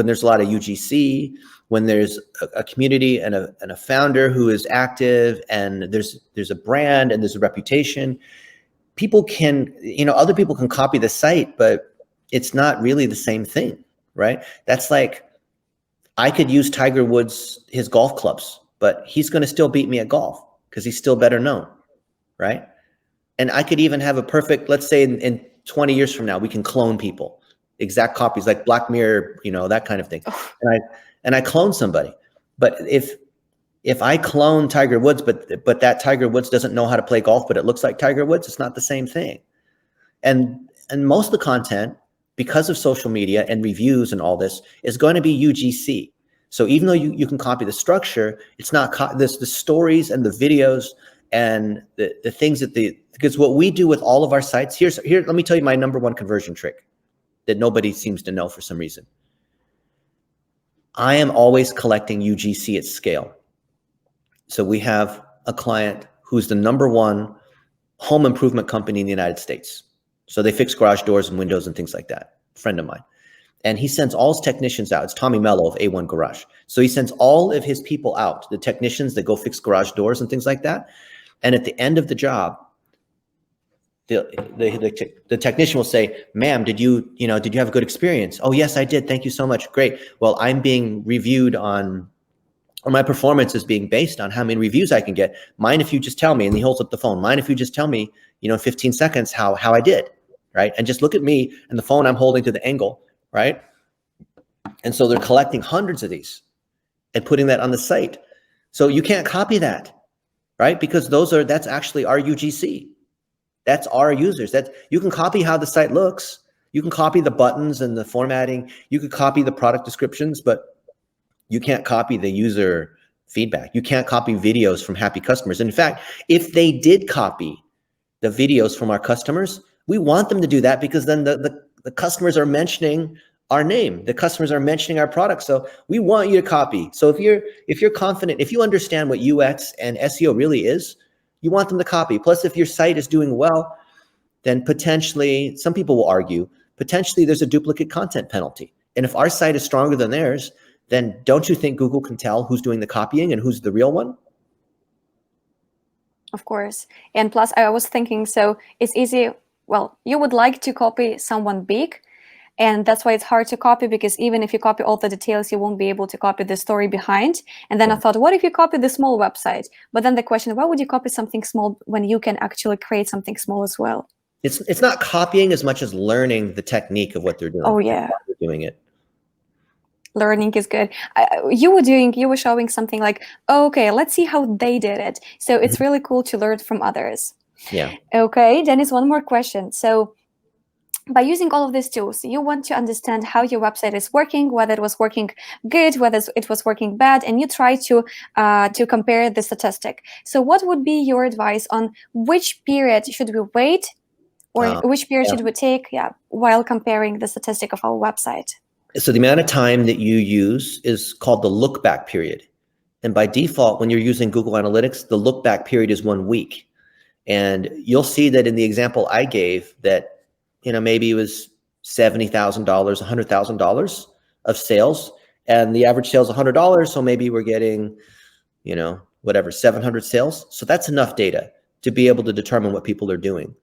Speaker 2: there's a lot of UGC, when there's a community and a founder who is active, and there's a brand and there's a reputation, people can, other people can copy the site, but it's not really the same thing, right? That's like, I could use Tiger Woods, his golf clubs, but he's going to still beat me at golf because he's still better known, right? And I could even have a perfect, let's say in 20 years from now, we can clone people, exact copies, like Black Mirror, that kind of thing. And I clone somebody. But if I clone Tiger Woods, but that Tiger Woods doesn't know how to play golf, but it looks like Tiger Woods, it's not the same thing. And most of the content, because of social media and reviews and all this, is going to be UGC. So even though you can copy the structure, it's not the stories and the videos and the things because what we do with all of our sites, here, let me tell you my number one conversion trick that nobody seems to know for some reason. I am always collecting UGC at scale. So we have a client who's the number one home improvement company in the United States. So they fix garage doors and windows and things like that, a friend of mine. And he sends all his technicians out. It's Tommy Mello of A1 Garage. So he sends all of his people out, the technicians that go fix garage doors and things like that. And at the end of the job, the technician will say, "Ma'am, did you have a good experience?" "Oh, yes, I did. Thank you so much. Great. Well, I'm being reviewed or my performance is being based on how many reviews I can get. Mind if you just tell me," and he holds up the phone, "mind if you just tell me, 15 seconds how I did," right? And just look at me and the phone I'm holding to the angle, right? And so they're collecting hundreds of these and putting that on the site. So you can't copy that, right? Because that's actually our UGC. That's our users. You can copy how the site looks. You can copy the buttons and the formatting. You could copy the product descriptions, but you can't copy the user feedback. You can't copy videos from happy customers. And in fact, if they did copy the videos from our customers, we want them to do that because then the customers are mentioning our name. The customers are mentioning our product. So we want you to copy. So if you're confident, if you understand what UX and SEO really is, you want them to copy. Plus, if your site is doing well, then potentially, some people will argue, potentially there's a duplicate content penalty. And if our site is stronger than theirs, then don't you think Google can tell who's doing the copying and who's the real one?
Speaker 1: Of course. And plus, I was thinking, so it's easy. Well, you would like to copy someone big, and that's why it's hard to copy, because even if you copy all the details, you won't be able to copy the story behind. And then I thought, what if you copy the small website? But then the question, why would you copy something small when you can actually create something small as well?
Speaker 2: It's not copying as much as learning the technique of what they're doing.
Speaker 1: Oh, yeah.
Speaker 2: They're doing it.
Speaker 1: Learning is good. You were showing something like, oh, okay, let's see how they did it. So it's really cool to learn from others.
Speaker 2: Yeah.
Speaker 1: Okay, then is one more question. So by using all of these tools, you want to understand how your website is working, whether it was working good, whether it was working bad, and you try to compare the statistic. So what would be your advice on which period should we wait, or which period should we take while comparing the statistic of our website?
Speaker 2: So the amount of time that you use is called the look back period. And by default, when you're using Google Analytics, the look back period is 1 week. And you'll see that in the example I gave that, maybe it was $70,000, $100,000 of sales, and the average sales $100. So maybe we're getting, 700 sales. So that's enough data to be able to determine what people are doing.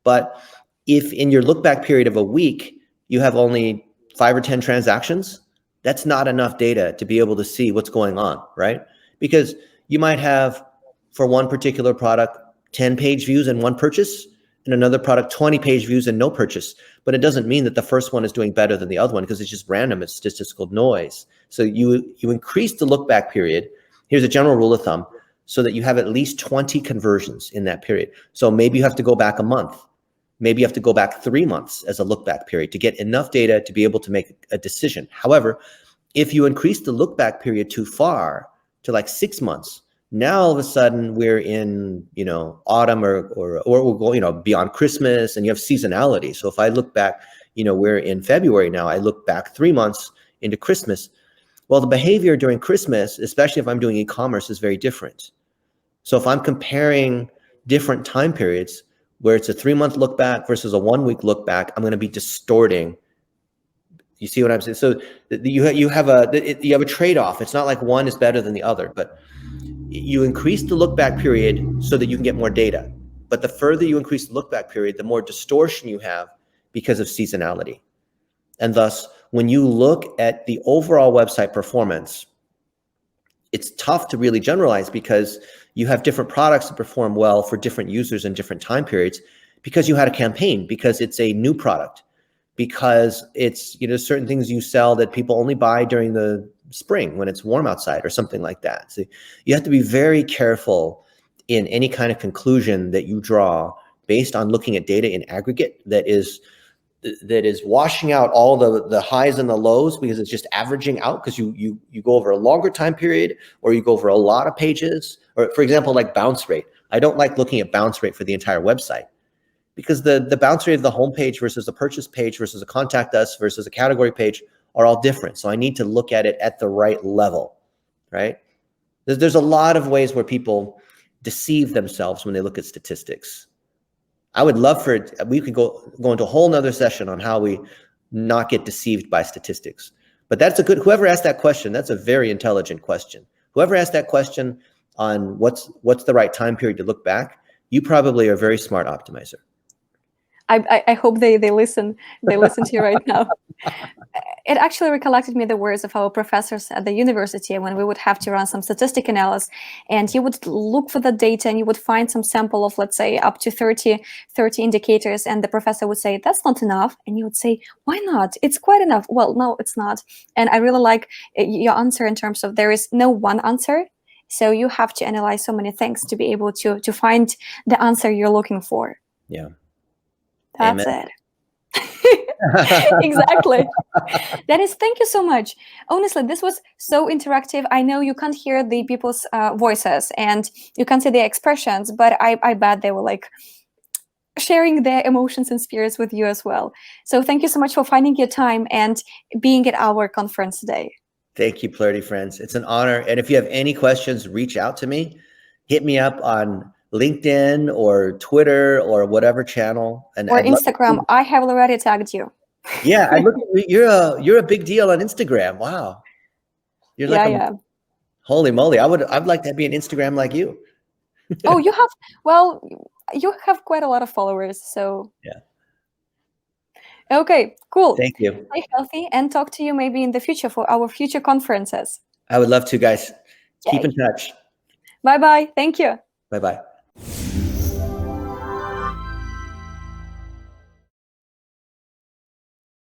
Speaker 2: But if in your look back period of a week, you have only 5 or 10 transactions, that's not enough data to be able to see what's going on, right? Because you might have, for one particular product, 10 page views and 1 purchase, and another product, 20 page views and no purchase. But it doesn't mean that the first one is doing better than the other one, because it's just random, it's statistical noise. So you increase the look back period. Here's a general rule of thumb, so that you have at least 20 conversions in that period. So maybe you have to go back a month. Maybe you have to go back 3 months as a look back period to get enough data to be able to make a decision. However, if you increase the look back period too far, to like 6 months, now all of a sudden we're in, autumn or we'll go, beyond Christmas, and you have seasonality. So if I look back, we're in February now, I look back 3 months into Christmas. Well, the behavior during Christmas, especially if I'm doing e-commerce, is very different. So if I'm comparing different time periods, where it's a 3-month look back versus a 1 week look back, I'm going to be distorting. You see what I'm saying? So you have a trade-off. It's not like one is better than the other, but you increase the look back period so that you can get more data. But the further you increase the look back period, the more distortion you have because of seasonality. And thus, when you look at the overall website performance, it's tough to really generalize because you have different products that perform well for different users in different time periods because you had a campaign, because it's a new product, because it's, you know, certain things you sell that people only buy during the spring when it's warm outside or something like that. So you have to be very careful in any kind of conclusion that you draw based on looking at data in aggregate that is washing out all the highs and the lows, because it's just averaging out, because you go over a longer time period, or you go over a lot of pages, or for example, like bounce rate. I don't like looking at bounce rate for the entire website, because the bounce rate of the homepage versus a purchase page versus a contact us versus a category page are all different. So I need to look at it at the right level, right? There's a lot of ways where people deceive themselves when they look at statistics. I would love for it, we could go into a whole nother session on how we not get deceived by statistics. But that's a good, whoever asked that question, that's a very intelligent question. Whoever asked that question on what's the right time period to look back, you probably are a very smart optimizer.
Speaker 1: I hope they listen to you right now. It actually recollected me the words of our professors at the university when we would have to run some statistic analysis, and you would look for the data and you would find some sample of, let's say, up to 30 indicators, and the professor would say, that's not enough. And you would say, why not? It's quite enough. Well, no, it's not. And I really like your answer in terms of there is no one answer. So you have to analyze so many things to be able to find the answer you're looking for.
Speaker 2: Yeah.
Speaker 1: That's
Speaker 2: Amen.
Speaker 1: it. Exactly. Dennis, thank you so much. Honestly, this was so interactive. I know you can't hear the people's voices and you can't see their expressions, but I bet they were like sharing their emotions and spirits with you as well. So thank you so much for finding your time and being at our conference today.
Speaker 2: Thank you, Plurdy friends. It's an honor. And if you have any questions, reach out to me. Hit me up on LinkedIn or Twitter or whatever channel, and
Speaker 1: or Instagram. I have already tagged you.
Speaker 2: Yeah, I look. You're a big deal on Instagram. Wow, you're like holy moly! I'd like to be an Instagram like you.
Speaker 1: Oh, you have quite a lot of followers, so
Speaker 2: yeah.
Speaker 1: Okay, cool.
Speaker 2: Thank you.
Speaker 1: Stay healthy and talk to you maybe in the future for our future conferences.
Speaker 2: I would love to, guys. Keep in touch.
Speaker 1: Bye-bye. Thank you.
Speaker 2: Bye-bye.